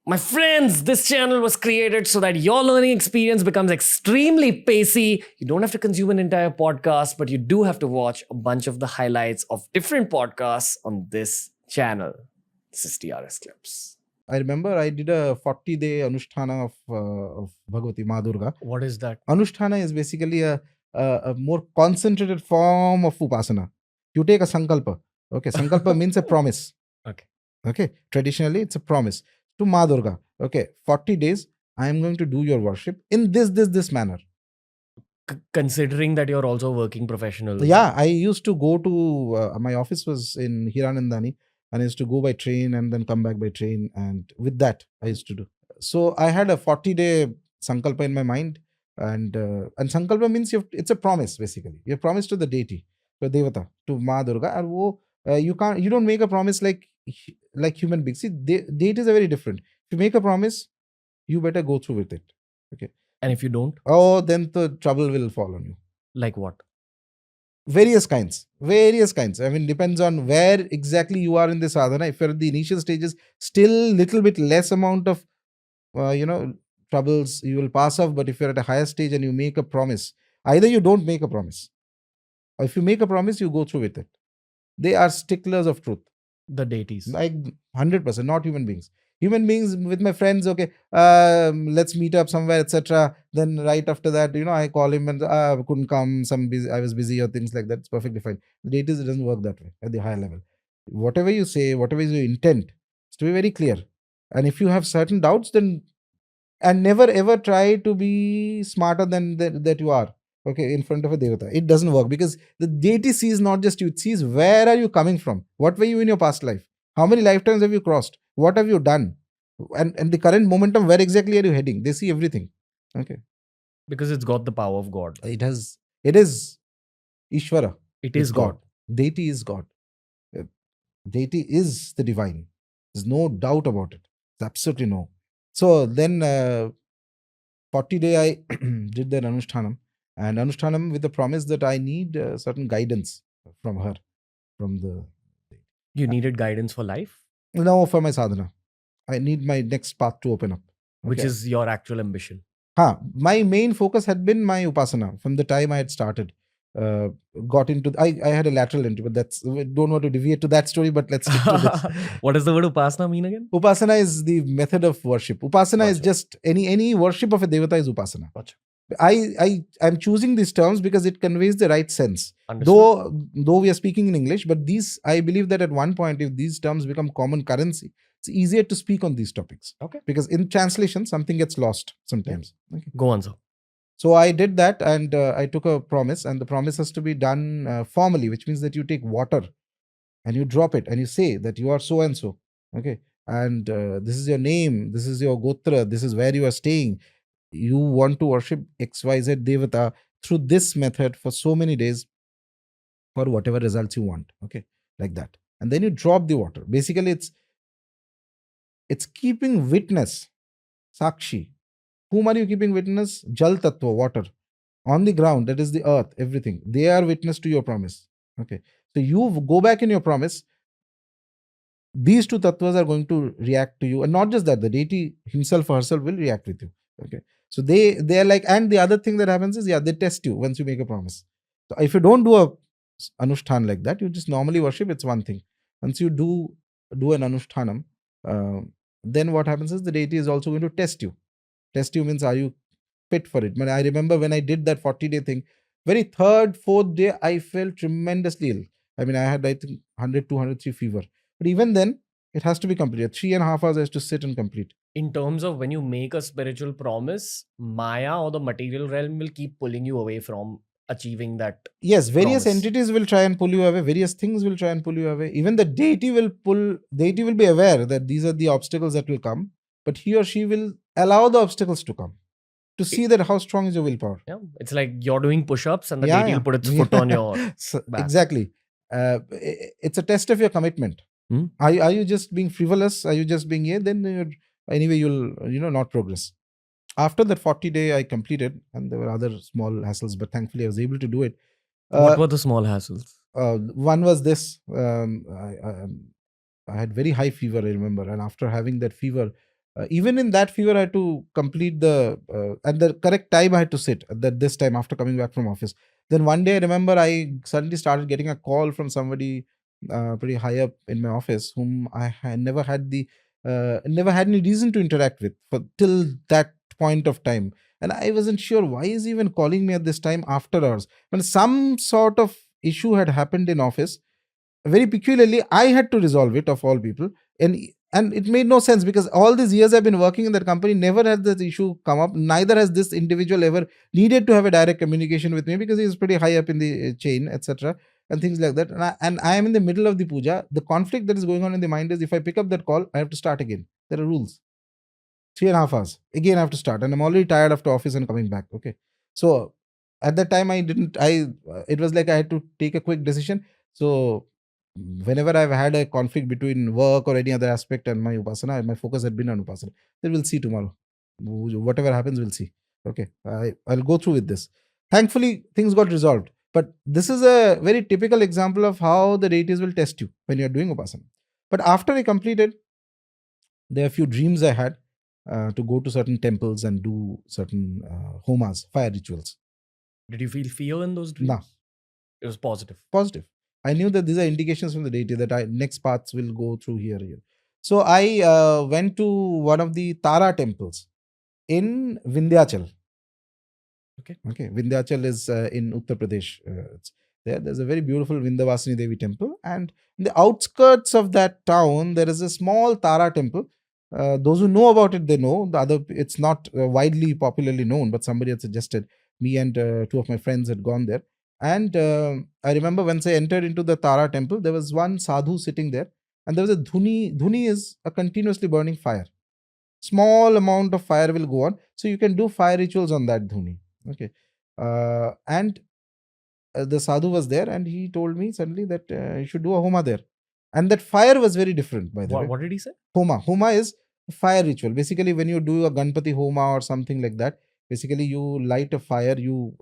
My friends, this channel was created so that your learning experience becomes extremely pacey. You don't have to consume an entire podcast, but you do have to watch a bunch of the highlights of different podcasts on this channel. This is TRS Clips. I remember I did a 40-day Anusthana of Bhagavati Ma Durga. What is that? Anusthana is basically a more concentrated form of Upasana. You take a Sankalpa. Okay, Sankalpa means a promise. Okay, traditionally it's a promise to Ma Durga. Okay, 40 days, I am going to do your worship in this manner. Considering that you're also a working professional. Yeah, I used to go to, my office was in Hiranandani, and I used to go by train and then come back by train. And with that, I used to do. So I had a 40-day Sankalpa in my mind. And Sankalpa means it's a promise, basically. You promise to the deity, to Devata, to Ma Durga. And you don't make a promise like human beings. See, deities are very different. If you make a promise, you better go through with it. Okay. And if you don't? Oh, then the trouble will fall on you. Like what? Various kinds. I mean, depends on where exactly you are in the sadhana. If you're at the initial stages, still little bit less amount of, troubles you will pass off. But if you're at a higher stage and you make a promise, either you don't make a promise, or if you make a promise, you go through with it. They are sticklers of truth. The deities. Like 100%, not human beings. Human beings with my friends, okay, let's meet up somewhere, etc. Then right after that, I call him and couldn't come, I was busy or things like that. It's perfectly fine. The deities, it doesn't work that way at the higher level. Whatever you say, whatever is your intent, it's to be very clear. And if you have certain doubts, then and never ever try to be smarter than that you are. Okay, in front of a devata. It doesn't work because the deity sees not just you, it sees where are you coming from? What were you in your past life? How many lifetimes have you crossed? What have you done? And the current momentum, where exactly are you heading? They see everything. Okay. Because it's got the power of God. It is Ishvara. It is God. Deity is God. Deity is the divine. There's no doubt about it. There's absolutely no. So then 40 day I did that Anushtanam. And Anushtanam with the promise that I need certain guidance from her, from the... You needed guidance for life? No, for my sadhana. I need my next path to open up. Okay. Which is your actual ambition? My main focus had been my upasana from the time I had started. Got into... I had a lateral entry, but don't want to deviate to that story, but let's stick to this. What does the word upasana mean again? Upasana is the method of worship. Upasana is just any worship of a devata is upasana. Gotcha. I'm choosing these terms because it conveys the right sense. Understood. Though we are speaking in English, but I believe that at one point, if these terms become common currency, it's easier to speak on these topics. Okay. Because in translation, something gets lost sometimes. Yeah. Okay. Go on, sir. So I did that, and I took a promise, and the promise has to be done formally, which means that you take water and you drop it and you say that you are so and so. Okay. And this is your name, this is your gotra, this is where you are staying. You want to worship XYZ Devata through this method for so many days for whatever results you want. Okay, like that. And then you drop the water. Basically, it's keeping witness. Sakshi. Whom are you keeping witness? Jal Tattva, water. On the ground, that is the earth, everything. They are witness to your promise. Okay. So you go back in your promise. These two tattvas are going to react to you. And not just that, the deity himself or herself will react with you. Okay. So they are like, and the other thing that happens is, they test you once you make a promise. So if you don't do a Anushtan like that, you just normally worship, it's one thing. Once you do an Anushtanam, then what happens is the deity is also going to test you. Test you means, are you fit for it? But I remember when I did that 40-day thing, very third, fourth day, I felt tremendously ill. I mean, I had, I think, 100, 203 fever. But even then, it has to be completed. 3.5 hours I has to sit and complete. In terms of when you make a spiritual promise, Maya or the material realm will keep pulling you away from achieving that. Yes, various promise. Entities will try and pull you away. Various things will try and pull you away. Even the deity will be aware that these are the obstacles that will come. But he or she will allow the obstacles to come to see that how strong is your willpower. Yeah, it's like you're doing push-ups and the deity will put its foot on your back. Exactly. It's a test of your commitment. Are you just being frivolous? Are you just being then anyway you'll not progress. After that 40-day I completed, and there were other small hassles, but thankfully I was able to do it. What were the small hassles? One was this. I had very high fever, I remember, and after having that fever, Even in that fever, I had to complete at the correct time I had to sit at this time after coming back from office. Then one day I remember I suddenly started getting a call from somebody pretty high up in my office, whom I had never had any reason to interact with for till that point of time. And I wasn't sure why is he even calling me at this time after hours. When some sort of issue had happened in office, very peculiarly, I had to resolve it of all people. And it made no sense because all these years I've been working in that company, never has this issue come up. Neither has this individual ever needed to have a direct communication with me because he's pretty high up in the chain, etc. And things like that. And I am in the middle of the puja. The conflict that is going on in the mind is if I pick up that call, I have to start again. There are rules. 3.5 hours. Again, I have to start. And I'm already tired after office and coming back. Okay. So at that time, it was like I had to take a quick decision. So whenever I've had a conflict between work or any other aspect and my upasana, my focus had been on upasana. Then we'll see tomorrow. Whatever happens, we'll see. Okay. I'll go through with this. Thankfully, things got resolved. But this is a very typical example of how the deities will test you when you're doing upasana. But after I completed, there are a few dreams I had to go to certain temples and do certain homas, fire rituals. Did you feel fear in those dreams? No. It was positive. Positive. I knew that these are indications from the deity that next paths will go through here. So I went to one of the Tara temples in Vindhyachal. Okay. Vindhyachal is in Uttar Pradesh. There's a very beautiful Vindhyavasini Devi temple, and in the outskirts of that town there is a small Tara temple. Those who know about it, they know. It's not widely popularly known, but somebody had suggested. Me and two of my friends had gone there. And I remember once I entered into the Tara temple, there was one sadhu sitting there, and there was a dhuni. Dhuni is a continuously burning fire. Small amount of fire will go on, so you can do fire rituals on that dhuni. Okay, and the sadhu was there, and he told me suddenly that you should do a homa there, and that fire was very different. By the way, what did he say? Homa is a fire ritual. Basically, when you do a Ganpati homa or something like that, basically you light a fire, you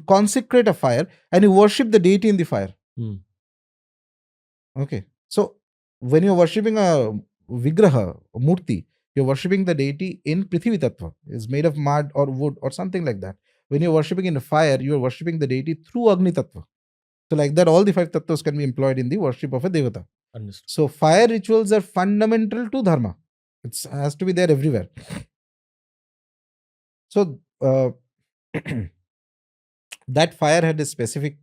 consecrate a fire, and you worship the deity in the fire. Okay, so when you're worshipping a vigraha, a murti, you're worshipping the deity in Prithvi Tattva. It's made of mud or wood or something like that. When you're worshipping in a fire, you're worshipping the deity through Agni Tattva. So like that, all the 5 tattvas can be employed in the worship of a devata. Understood. So fire rituals are fundamental to dharma. It has to be there everywhere. So that fire had a specific,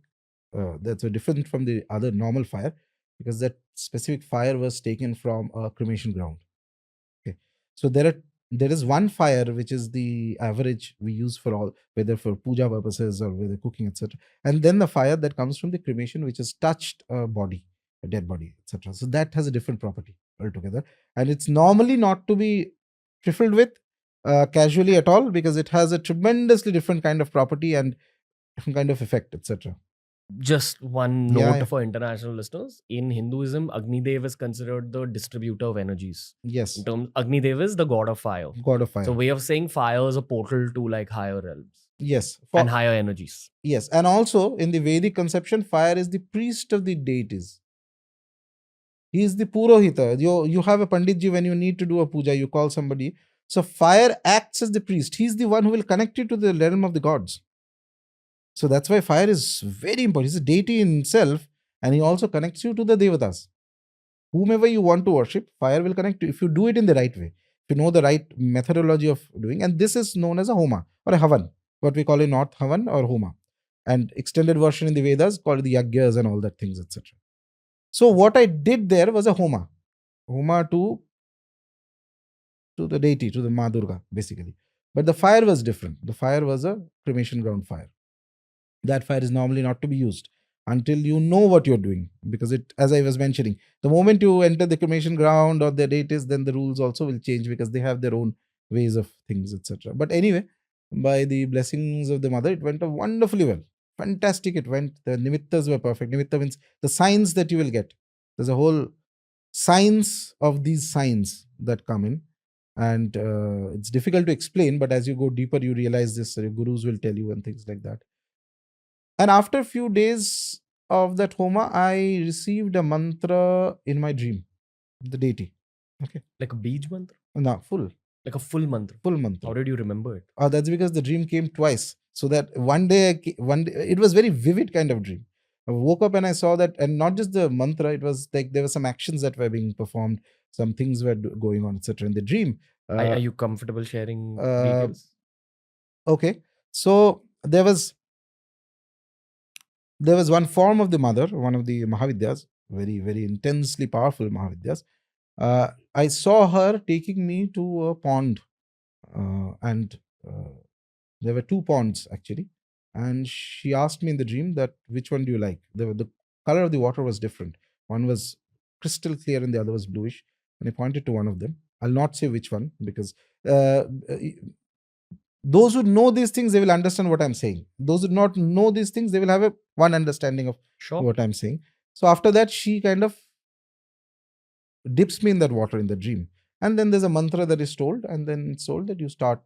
that's different from the other normal fire, because that specific fire was taken from a cremation ground. Okay, so there is one fire which is the average we use for all, whether for puja purposes or whether cooking, etc. And then the fire that comes from the cremation, which has touched a body, a dead body, etc. So that has a different property altogether, and it's normally not to be trifled with casually at all, because it has a tremendously different kind of property and different kind of effect, etc. Just one note for international listeners. In Hinduism, Agnidev is considered the distributor of energies. Yes. In terms, Agnidev is the god of fire. God of fire. So way of saying fire is a portal to like higher realms. Yes. And higher energies. Yes. And also in the Vedic conception, fire is the priest of the deities. He is the Purohita. You have a Panditji when you need to do a puja, you call somebody. So fire acts as the priest. He's the one who will connect you to the realm of the gods. So that's why fire is very important. He's a deity in himself, and he also connects you to the devatas. Whomever you want to worship, fire will connect you if you do it in the right way. If you know the right methodology of doing, and this is known as a homa or a havan, what we call in North havan or homa, and extended version in the Vedas called the yagyas and all that things, etc. So what I did there was a homa to the deity, to the Ma Durga, basically. But the fire was different. The fire was a cremation ground fire. That fire is normally not to be used until you know what you're doing, because it, as I was mentioning, the moment you enter the cremation ground or the deities, then the rules also will change, because they have their own ways of things, etc. But anyway, by the blessings of the mother, it went wonderfully well. Fantastic it went. The nimittas were perfect. Nimitta means the signs that you will get. There's a whole science of these signs that come in, and it's difficult to explain, but as you go deeper, you realize this. Your gurus will tell you and things like that. And after a few days of that homa, I received a mantra in my dream, the deity. Okay. Like a beach mantra? No, full Like a full mantra? mantra. How did you remember it? That's because the dream came twice. So that one day it was very vivid kind of dream. I woke up and I saw that, and not just the mantra, it was like there were some actions that were being performed, some things were going on, etc. in the dream. Are you comfortable sharing uh, details? Okay. So there was one form of the mother, one of the Mahavidyas, very, very intensely powerful Mahavidyas. I saw her taking me to a pond, and there were two ponds actually. And she asked me in the dream that which one do you like? The color of the water was different. One was crystal clear and the other was bluish. And I pointed to one of them. I'll not say which one because those who know these things, they will understand what I'm saying. Those who do not know these things, they will have one understanding of what I'm saying. So after that, she kind of dips me in that water in the dream. And then there's a mantra that is told, and then it's told that you start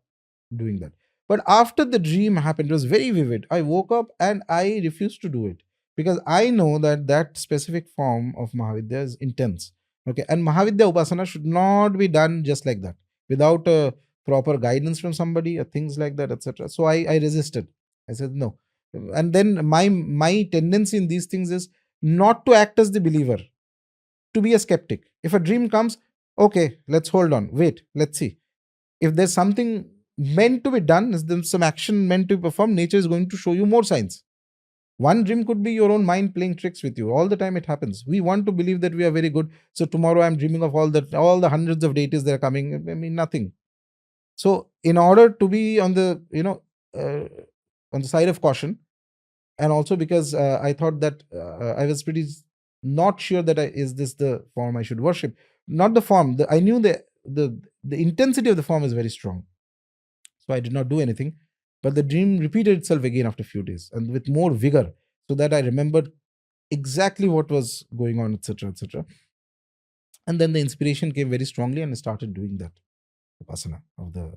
doing that. But after the dream happened, it was very vivid. I woke up and I refused to do it because I know that that specific form of Mahavidya is intense. Okay. And Mahavidya Upasana should not be done just like that without a proper guidance from somebody or things like that, etc. So I resisted. I said no. And then my tendency in these things is not to act as the believer, to be a skeptic. If a dream comes, okay, let's hold on, wait, let's see. If there's something meant to be done, is there some action meant to be performed, nature is going to show you more signs. One dream could be your own mind playing tricks with you. All the time it happens. We want to believe that we are very good. So tomorrow I'm dreaming of all the hundreds of deities that are coming. I mean, nothing. So in order to be on the, on the side of caution, and also because I thought that I was pretty not sure that is this the form I should worship. Not the form. I knew the intensity of the form is very strong. So I did not do anything. But the dream repeated itself again after a few days and with more vigor, so that I remembered exactly what was going on, etc., etc. And then the inspiration came very strongly and I started doing that upasana of the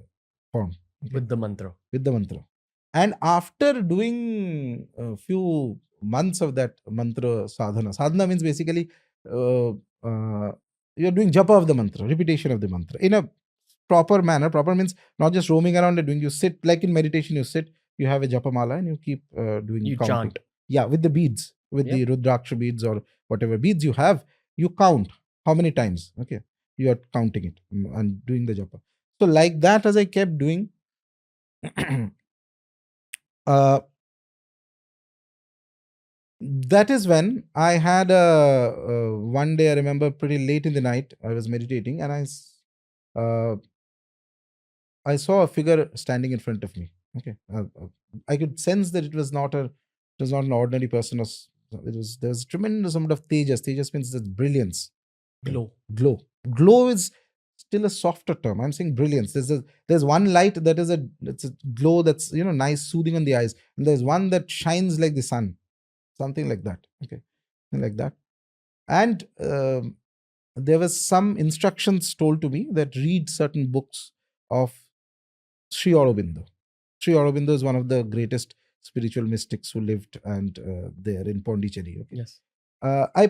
form. Okay? With the mantra. With the mantra. And after doing a few months of that mantra sadhana means basically you're doing japa of the mantra, repetition of the mantra in a proper manner. Proper means not just roaming around and doing. You sit like in meditation. You sit. You have a japa mala and you keep doing. You counting. chant. Yeah, with the beads, with the rudraksha beads or whatever beads you have. You count how many times. Okay, you are counting it and doing the japa. So like that, as I kept doing. That is when I had one day, I remember pretty late in the night, I was meditating and I saw a figure standing in front of me. Okay. I could sense that it was not an ordinary person. There was a tremendous amount of tejas. Tejas means that brilliance. Glow is still a softer term. I'm saying brilliance. There's one light that is it's a glow that's nice, soothing on the eyes, and there's one that shines like the sun, something like that. Okay, like that. And there was some instructions told to me that read certain books of Sri Aurobindo. Sri Aurobindo is one of the greatest spiritual mystics who lived and there in Pondicherry. Okay. Yes. I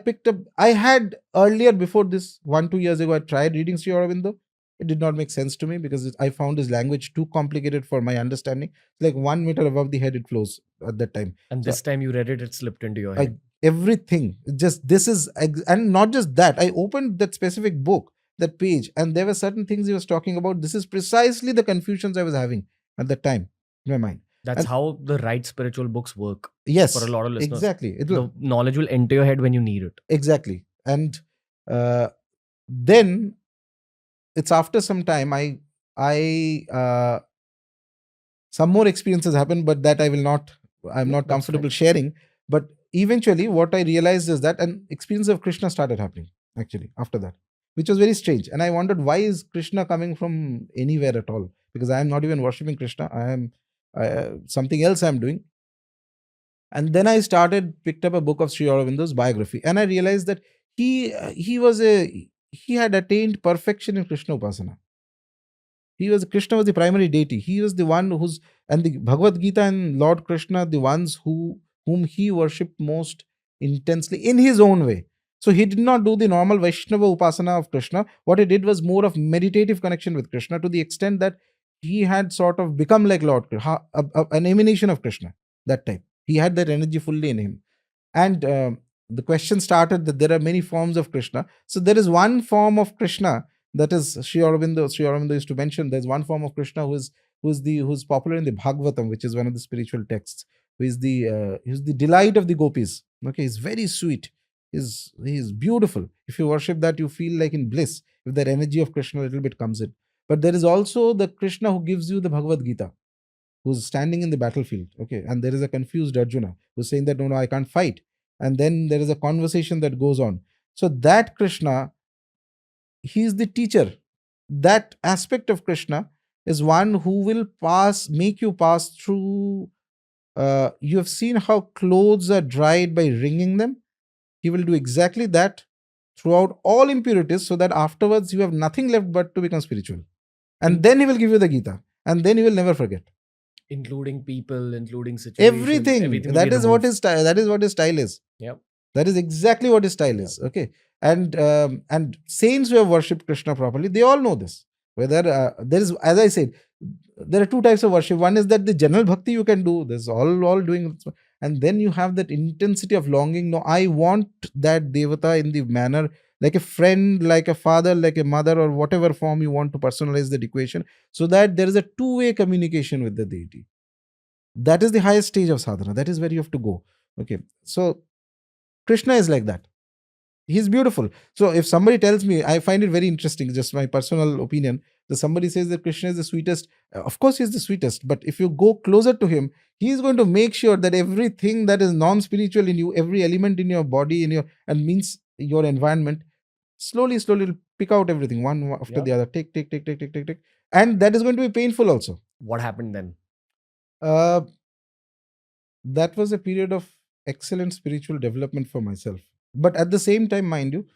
had earlier, before this 1-2 years ago, I tried reading Sri Aurobindo. It did not make sense to me because I found his language too complicated for my understanding. Like 1 meter above the head it flows at that time. And this time you read it, it slipped into your head. Everything. And not just that. I opened that specific book, that page, and there were certain things he was talking about. This is precisely the confusions I was having at that time in my mind. That's how the right spiritual books work. Yes. For a lot of listeners. Exactly. The knowledge will enter your head when you need it. Exactly. And then it's after some time, some more experiences happened, but that I'm not comfortable sharing. But eventually what I realized is that an experience of Krishna started happening actually after that, which was very strange. And I wondered, why is Krishna coming from anywhere at all? Because I am not even worshipping Krishna. I am something else I'm doing. And then I picked up a book of Sri Aurobindo's biography, and I realized that he had attained perfection in Krishna Upasana. Krishna was the primary deity. He was the one and the Bhagavad Gita and Lord Krishna, the ones whom he worshipped most intensely in his own way. So he did not do the normal Vaishnava Upasana of Krishna. What he did was more of meditative connection with Krishna, to the extent that he had sort of become like Lord Krishna, an emanation of Krishna that time. He had that energy fully in him. And the question started that there are many forms of Krishna. So there is one form of Krishna that is Sri Aurobindo. Sri Aurobindo used to mention there's one form of Krishna who's popular in the Bhagavatam, which is one of the spiritual texts. Who's the delight of the gopis. Okay, he's very sweet. He's beautiful. If you worship that, you feel like in bliss. If that energy of Krishna a little bit comes in. But there is also the Krishna who gives you the Bhagavad Gita, who's standing in the battlefield. Okay, and there is a confused Arjuna who's saying that no, I can't fight. And then there is a conversation that goes on. So that Krishna, he's the teacher. That aspect of Krishna is one who will make you pass through. You have seen how clothes are dried by wringing them. He will do exactly that throughout all impurities, so that afterwards you have nothing left but to become spiritual. And then he will give you the Gita, and then you will never forget. Including people, including situations. Everything. will That be is what removed. his style. That is what his style is. Yep. That is exactly what his style is. Okay. And saints who have worshipped Krishna properly, they all know this. Whether there is, as I said, there are two types of worship. One is that the general bhakti you can do. There's all doing, and then you have that intensity of longing. No, I want that devata in the manner like a friend, like a father, like a mother, or whatever form you want to personalize that equation, so that there is a two-way communication with the deity. That is the highest stage of sadhana. That is where you have to go. Okay. So Krishna is like that. He's beautiful. So if somebody tells me, I find it very interesting, just my personal opinion, that somebody says that Krishna is the sweetest. Of course, he's the sweetest. But if you go closer to him, he is going to make sure that everything that is non-spiritual in you, every element in your body, and means your environment, slowly will pick out everything one after the other. Take. And that is going to be painful also. What happened then? That was a period of excellent spiritual development for myself. But at the same time, mind you,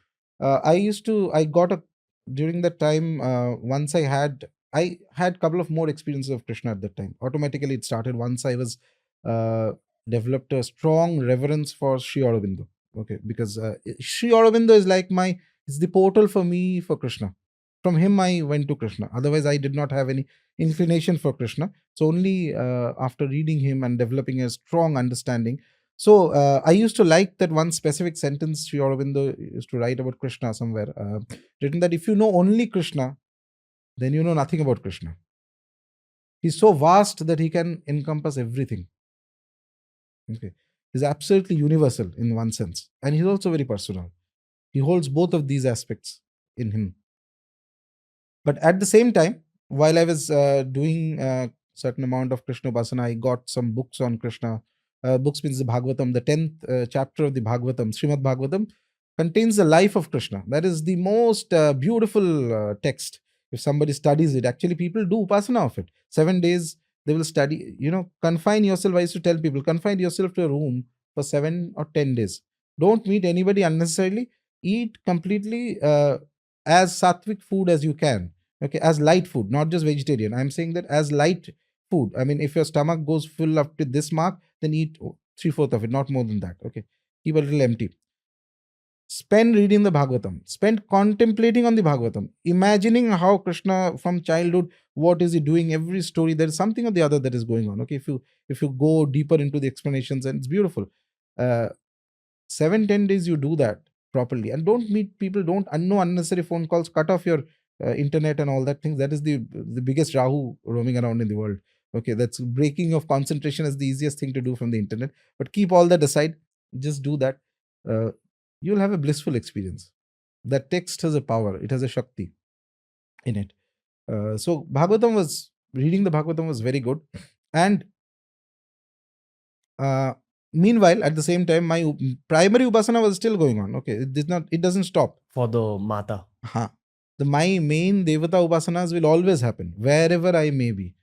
during that time, once I had couple of more experiences of Krishna at that time. Automatically it started once I was developed a strong reverence for Sri Aurobindo. Okay, because Sri Aurobindo is like it's the portal for me for Krishna. From him I went to Krishna. Otherwise I did not have any inclination for Krishna. So only after reading him and developing a strong understanding. So I used to like that one specific sentence Sri Aurobindo used to write about Krishna somewhere, written that if you know only Krishna, then you know nothing about Krishna. He's so vast that he can encompass everything. Okay, he's absolutely universal in one sense, and he's also very personal. He holds both of these aspects in him. But at the same time, while I was doing a certain amount of Krishna Upasana, I got some books on Krishna. Books means the Bhagavatam, the 10th chapter of the Bhagavatam, Srimad Bhagavatam, contains the life of Krishna. That is the most beautiful text. If somebody studies it, actually people do Upasana of it. 7 days they will study, confine yourself. I used to tell people, confine yourself to a room for 7 or 10 days. Don't meet anybody unnecessarily. Eat completely as sattvic food as you can. Okay, as light food, not just vegetarian. I'm saying that as light food. I mean, if your stomach goes full up to this mark, then eat 3/4 of it, not more than that. Okay, keep a little empty. Spend reading the Bhagavatam. Spend contemplating on the Bhagavatam. Imagining how Krishna from childhood, what is he doing? Every story, there is something or the other that is going on. Okay, if you go deeper into the explanations, and it's beautiful. 7-10 days you do that properly, and don't meet people. Don't no unnecessary phone calls. Cut off your internet and all that things. That is the biggest Rahu roaming around in the world. Okay, that's breaking of concentration is the easiest thing to do from the internet. But keep all that aside. Just do that. You'll have a blissful experience. That text has a power. It has a Shakti in it. So reading the Bhagavatam was very good. And meanwhile, at the same time, my primary Upasana was still going on. Okay, it doesn't stop. For the Mata. My main Devata Upasanas will always happen, wherever I may be.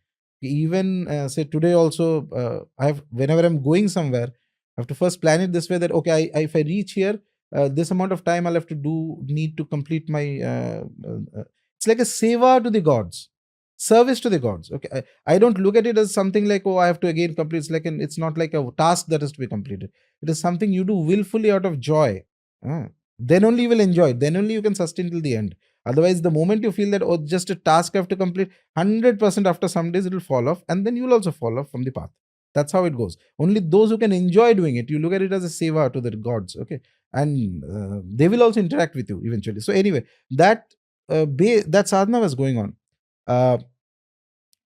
Even say today also, whenever I'm going somewhere, I have to first plan it this way that, okay, if I reach here, this amount of time I'll have to need to complete my, it's like a seva to the gods, service to the gods. Okay, I don't look at it as something like, I have to again complete. It's not like a task that is to be completed. It is something you do willfully out of joy. then only you will enjoy it. Then only you can sustain till the end. Otherwise, the moment you feel that, oh, just a task I have to complete, 100% after some days it will fall off, and then you will also fall off from the path. That's how it goes. Only those who can enjoy doing it, you look at it as a seva to the gods, okay? And they will also interact with you eventually. So anyway, that that sadhana was going on.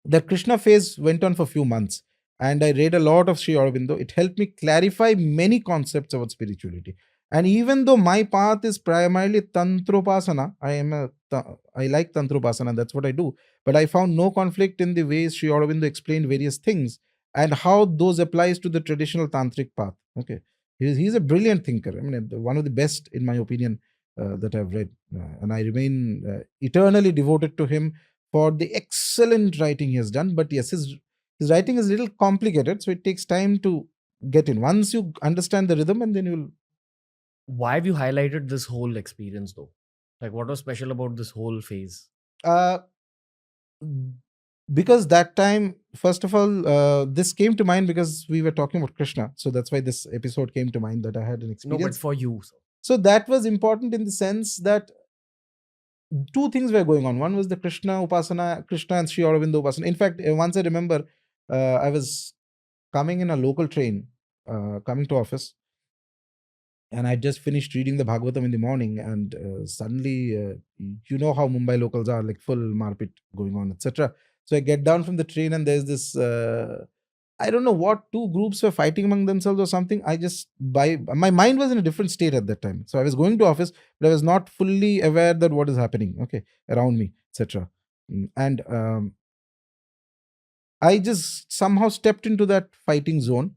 The Krishna phase went on for a few months, and I read a lot of Sri Aurobindo. It helped me clarify many concepts about spirituality. And even though my path is primarily Tantropasana, I like Tantropasana, that's what I do. But I found no conflict in the ways Sri Aurobindo explained various things and how those applies to the traditional tantric path. Okay, he's a brilliant thinker. I mean, one of the best, in my opinion, that I've read, and I remain eternally devoted to him for the excellent writing he has done. But yes, his writing is a little complicated, so it takes time to get in. Once you understand the rhythm, and then you'll. Why have you highlighted this whole experience though? Like, what was special about this whole phase? Because that time, first of all, this came to mind because we were talking about Krishna. So that's why this episode came to mind, that I had an No, experience. but for you. So that was important in the sense that two things were going on. One was the Krishna Upasana, Krishna and Sri Aurobindo Upasana. In fact, once I remember, I was coming in a local train, coming to office, and I just finished reading the Bhagavatam in the morning, and suddenly, you know how Mumbai locals are, like full marpit going on, etc. So I get down from the train, and there's this, I don't know what, two groups were fighting among themselves or something. My mind was in a different state at that time. So I was going to office, but I was not fully aware that what is happening, okay, around me, etc. And I just somehow stepped into that fighting zone.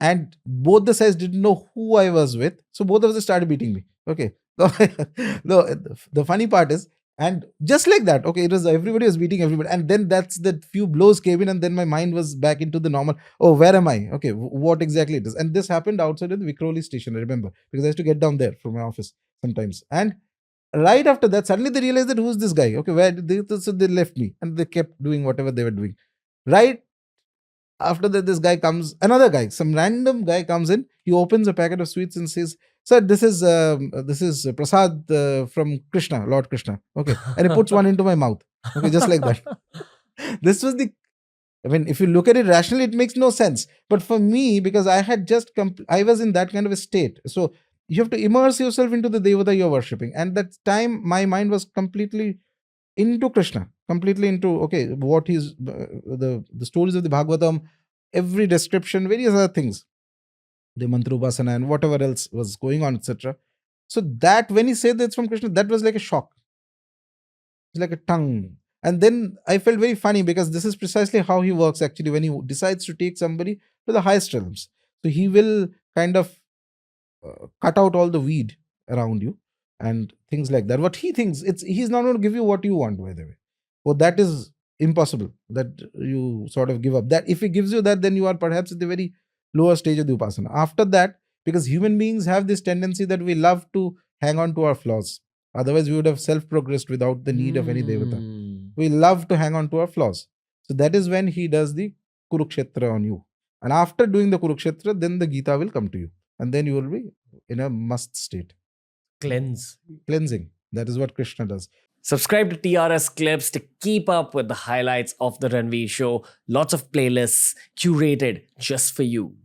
And both the sides didn't know who I was with. So both of them started beating me. Okay. The funny part is, and just like that, okay, it was everybody was beating everybody. And then that's the few blows came in, and then my mind was back into the normal. Oh, where am I? Okay, what exactly it is? And this happened outside of the Vikhroli station, I remember, because I used to get down there from my office sometimes. And right after that, suddenly they realized that who's this guy? Okay, where did they, so they left me, and they kept doing whatever they were doing. Right after that, this guy comes, another guy, some random guy comes in. He opens a packet of sweets and says, "Sir, this is prasad from Krishna, Lord Krishna." Okay, and he puts one into my mouth. Okay, just like that. This was the. I mean, if you look at it rationally, it makes no sense. But for me, because I had just I was in that kind of a state. So you have to immerse yourself into the devata you're worshipping. And that time, my mind was completely into Krishna, completely into, okay, what he's the stories of the Bhagavatam, every description, various other things, the mantra upasana and whatever else was going on, etc. So that when he said that's from Krishna, that was like a shock. It's like a tongue. And then I felt very funny because this is precisely how he works actually when he decides to take somebody to the highest realms. So he will kind of cut out all the weed around you and things like that. What he thinks, he's not going to give you what you want, by the way. Well, that is impossible, that you sort of give up. That if he gives you that, then you are perhaps at the very lower stage of the upasana. After that, because human beings have this tendency that we love to hang on to our flaws. Otherwise, we would have self-progressed without the need of any devata. We love to hang on to our flaws. So that is when he does the Kurukshetra on you. And after doing the Kurukshetra, then the Gita will come to you. And then you will be in a must state. Cleansing. That is what Krishna does. Subscribe to TRS Clips to keep up with the highlights of the Ranveer Show. Lots of playlists curated just for you.